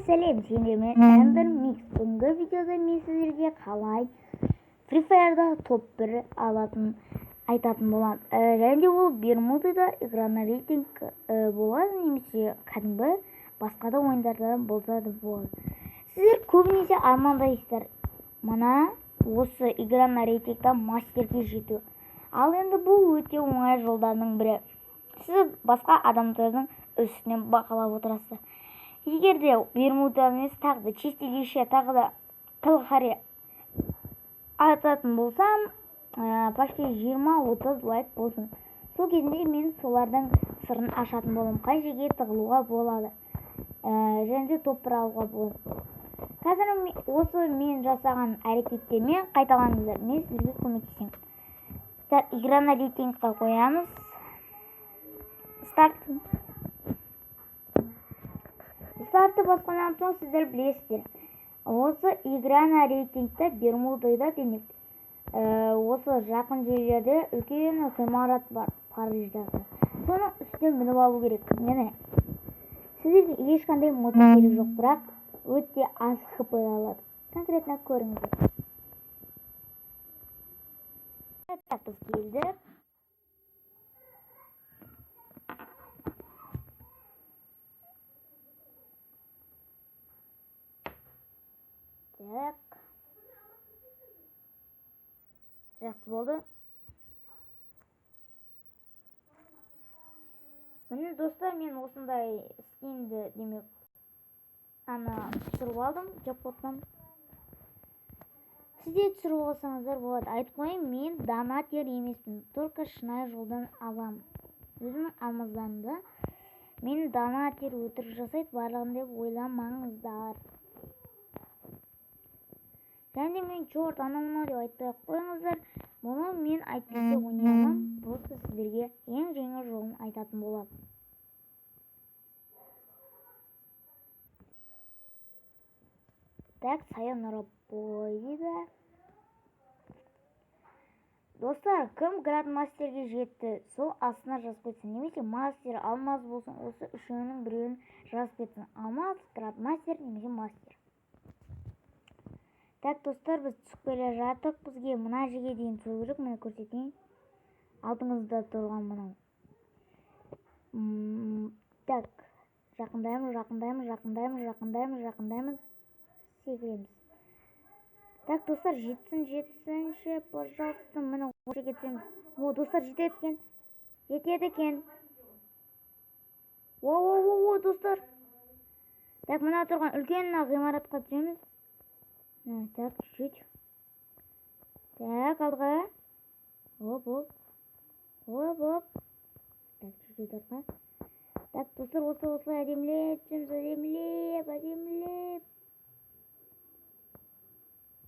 Сәлем, мен Эндер Микс. Бүгінгі видеода мен сіздерге қалай Free Fire'да топ-1 алатын айтатын боламын. Және ол Бермудада играна рейтинг болады, немесе кәдімгі басқа да ойындарда болса да болады. Сіздер көбінесе армандайсыздар, мына осы играна рейтингта мастерге жету. Ал енді бұл өте оңай жолдарының бірі. Сіз басқа адамдардың үстінен бақылап отырасыздар. Егер де Бермуда емес, тағы да чистилище, тағы да Калахари айтатын болсам, почти 20-30 лайк болсын. Сол кезінде мен солардың сырын ашатын боламын. Қай жерге тығылуға болады, және де топ-1 алуға болады. Қазір осы мен жасаған әрекеттермен қайталаңыздар, мен сіздерге көмектесемін. Играна рейтингқа қоямыз. Стартты басқаннан соң сіздер білесіздер. Осы играна рейтингті Бермудада демек. Осы жақын жерлерде үлкен ғимарат бар, Париждағы. Соның үстіне мініп алу керек. Мені сіздерге ешқандай мотор керек жоқ, бірақ өте аз хп алады. Конкретно көріңіздер. Біз келдік. Так. Жақсы болды. Міне достар, мен осындай скинді демек түсіріп алдым джекпоттан. Сізде түсіріп алсаңыздар болады. Айтып қойайын, мен донатер емеспін, только шынайы жолдан аламын. Өзімнің алмаздарымды мен донатер өтірік жасайды барлығын деп ойламаңыздар. Және мен чорт анау деп айтпай қойыңыздар. Мұны мен айтпесе ойнаймын, просто сіздерге ең жеңіл жолын айтатын болады. Так, сайонара дейді. Достар, кім грандмастерге жетті, сол астына жазып кетсін. Немесе мастер, алмаз болсын, осы үшеуінің біреуін жазып кетсін. Алмаз, грандмастер, немесе мастер. Так, достар, біз түсіп келе жаттық. Бізге мына жерге дейін түсу керек, мені көрсетейін. Алдыңызда тұрған мынау. Так, жақындаймыз. Секіреміз. Так, достар, жетсінші, пожалуйста, мені осы кетеміз. О, достар, жетеді екен. О, достар. Так, мына тұрған үлкен ғимаратқа түсеміз. Так, чуть-чуть. Так, алдыға. Оп. Так, чуть-чуть артқа. Так, достар, осылай әдемілеп.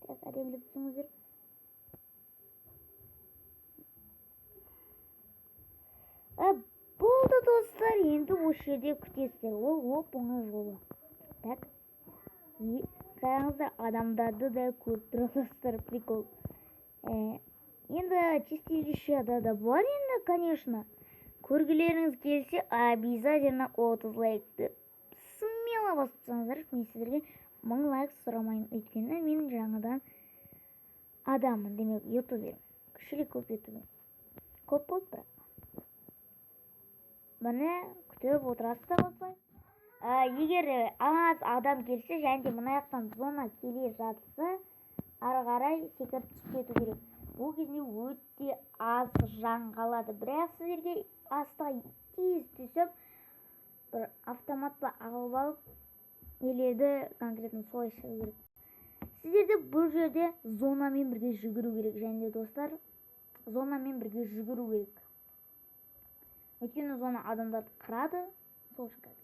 Так, әдемілеп түсіңіздер. Болды, достар, енді осы жерде күтесіздер. Ол оңай жолы. Так. Қараңыздар, адамдарды да көріп тұрасыздар, прикол. Енді чистилищеда да бар енді, конечно. Көргілеріңіз келсе, обязательно 30 лайкты смело басып тұрсаңыздар, мен сіздерге 1000 лайк сұрамайын. Өйткені мен жаңадан адаммын, демек ютубер. Кішілі көп ютубер. Көп болды бірақ. Міне күтіп отырасыздар осылай. Егер аз адам келсе, және де мына жақтан зона келе жатса, ары қарай секіріп түсіп кету керек. Бұл кезінде өте аз жан қалады. Бірақ сіздерге астыға тез түсіп, бір автоматпа ағылып алып, елерді конкретно солай шығу керек. Сіздерде бұл жерде зонамен бірге жүгіру керек, және де достар, зонамен бірге жүгіру керек. Өйткені зона адамдарды қырады, сол үшін конкретно.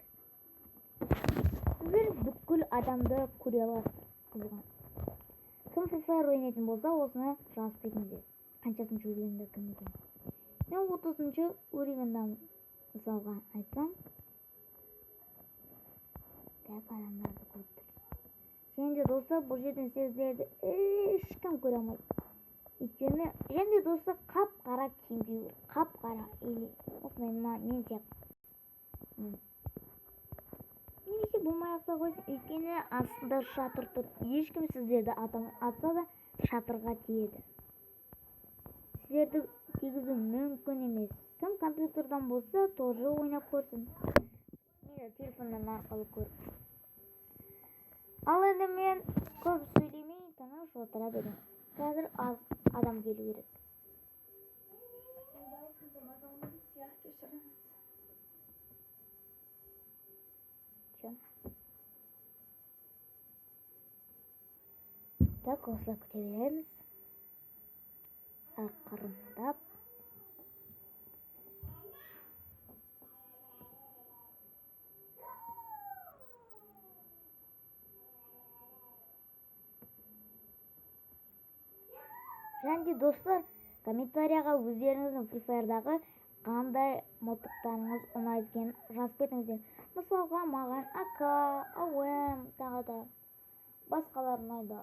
Сіздер бүкіл адамды көре аласыздар, қызған. Кім Free Fire ойнайтын болса, осыны жазып кетіңіздер. Қаншасыншы уровеньде кім екен. Мен 30-шы уровеньдамын, мысалға айтсам. Так, адамдарды көріп тұрсыз. Және де достар, бұл жерден сіздерді ешкім көре алмайды. Өйткені, және де достар, қап-қара киім кию керек. Қап-қара, или осындай мен сияқты. Немесе немесе болмай ақ қойсын, өйткені астында шатыр тұр. Ешкім сіздерді атса да шатырға тиеді. Сіздерді тигізу мүмкін емес. Кім компьютердан болса, тоже ойнап көрсін. Мен телефондан арқылы көріп. Ал енді мен көп сөйлемей, тыныш отыра беремін. Қазір аз адам келу керек. Так, осылай күте береміз. Ақырындап. Және достар, комментарияға өздеріңіздің Free Fire'дағы қандай мылтықтарыңыз ұнайды екенін жазып кетіңіздер. Мысалға, маған АК, АУМ, тағы да басқалар ұнайды.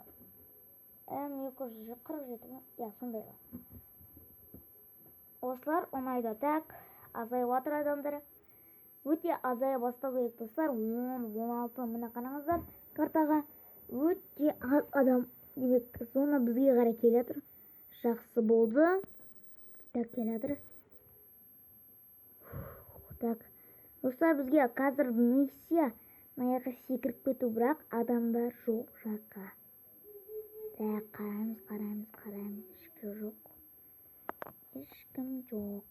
М247 ме? Я, сондайлар. Осылар ұнайды. Так, азайып жатыр адамдар. Өте азая бастау керек достар. 10-16 мына қараңыздар картаға. Өте аз адам. Демек, зона бізге қарай келе жатыр. Жақсы болды. Так, келе жатыр. Так, достар, бізге қазір миссия маяққа секіріп кету, бірақ адамдар жоқ жаққа. Так, қараймыз. Ешкім жоқ. Ешкім жоқ.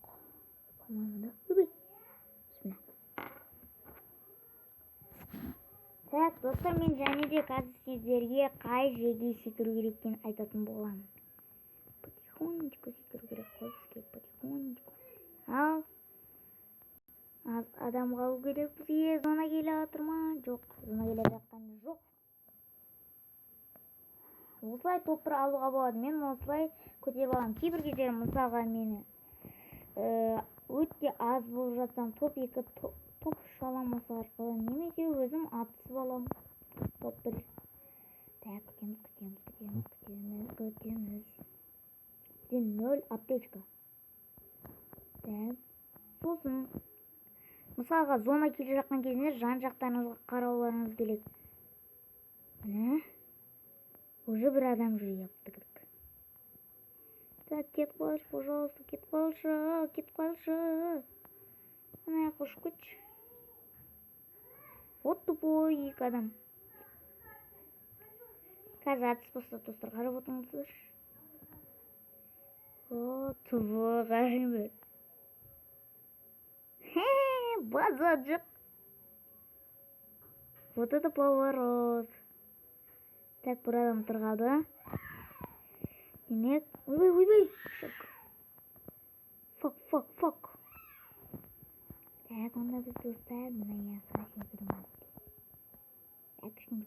По-моему, да? Өбей. Бісміллә. Так, достар, мен және де қазір сіздерге қай жерге секіру керек екенін айтатын боламын. Потихонечку секіру керек қой бізге, потихонечку. Ал, аз адам қалу керек бізге. Зона келе жатыр ма? Жоқ, зона келе жатқан жоқ. Осылай топыр алуға болады. Мен осылай көтеріп аламын. Кейбір кездері мысалға мені өте аз болып жатсам, топ 2 топ шаламасы арқылы немесе өзім атысып аламын. Топ 1. Так, күтеміз. 0 аптечка. Так, сосын мысалға зона келе жатқан кезінде жан-жақтарыңызға қарауларыңыз керек. Міне, уже бір адам жүр ептік. Так, кетіп қалшы, пожалуйста, кетіп қалшы. Ана яққа ұшып кетші. Вот тупой 2 адам. Қазір атыс бастап достар, қарап отырыңыздар. О, тупой, қараңдар. База жоқ. Вот это поворот. Так, бір адам тұрғады. Демек, ойбай. Фок. Так, онда біз достар, мына яққа секірміз. Так, ешкім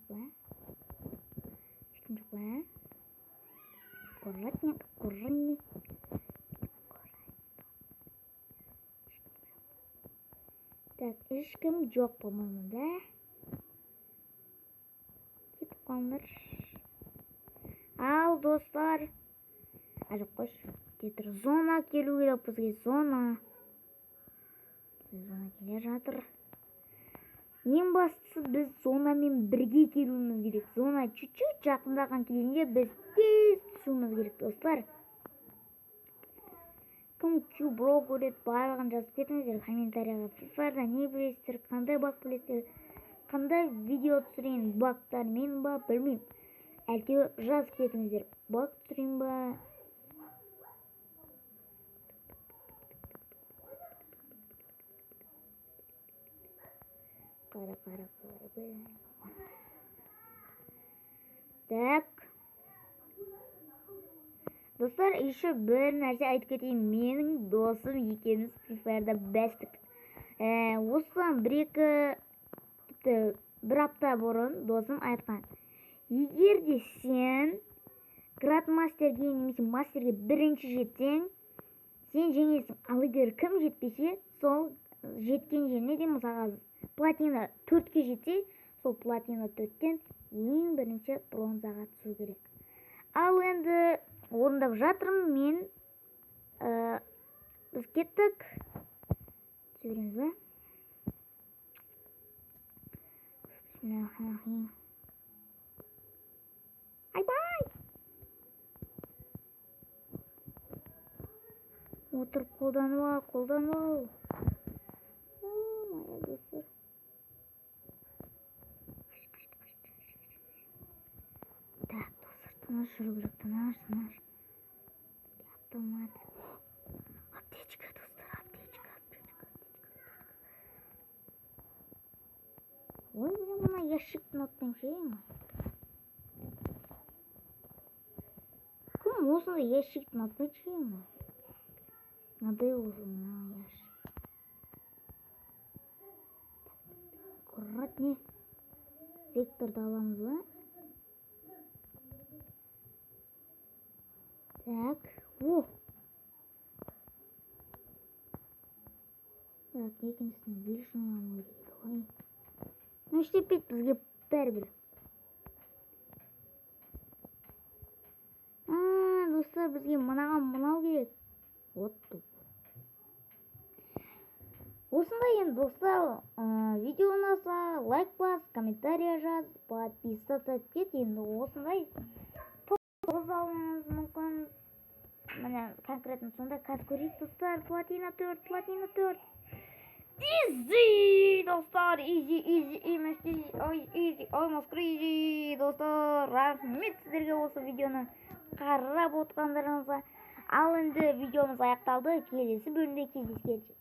жоқ па? Аккуратненько. Так, ешкім жоқ, по-моему, да? Кетіп қалыңдар. Ал, достар. Ажып қойшы. Кетір. Зона келу керек бізге. Зона келе жатыр. Ең бастысы біз зонамен бірге келуіміз керек. Зона чуть-чуть жақындаған кезінде біз тез түсуіміз керек, достар. Кім Q-Bro көреді, барлығын жазып кетіңіздер комментарияға. Free Fire'да не білесіздер, қандай баг білесіздер, қандай видео түсірейін, багтармен ба, білмеймін. Әйтеуір жазып кетіңіздер. Баг түсірейін ба? Қара. Так. Достар, еще бір нәрсе айтып кетейін. Менің досым екеуміз Free Fire'да бәстік. Осыдан бір апта бұрын досым айтқан. Егер де сен градмастерге немесе мастерге бірінші жетсең, сен жеңесің. Ал егер кім жетпесе, сол жеткен жеріне де мысалға платина 4-ке жетсе, сол платина 4-тен ең бірінші бронзаға түсу керек. Ал енді орындап жатырмын мен. Біз кеттік. Түсіреміз ба? Айбай! Отырып қолданып ал. Моя достар. Так, достар, тыныш жүру керек, тыныш. Автомат. Аптечка, достар, аптечка. Ой, блин, мына ящиктің отпен Кім осындай ящиктің отпен Надо уже на ящик. Аккуратнее. Векторды аламыз ба? Так, бірақ екіншісіне бөлшін алмау керек ғой. Ну, іштеп бет бізге бәрібір. Достар, бізге мынау керек. Осындай енді достар, видео ұнаса лайк бас, комментария жаз, подписаться етіп кет. Енді осындай тоз алуыңыз мүмкін. Міне конкретно сонда қазір көрейік достар. Платина 4. Easy достар, easy, almost crazy достар. Рахмет сіздерге осы видеоны қарап отырғандарыңызға. Ал енді видеомыз аяқталды. Келесі бөлімде кездескенше.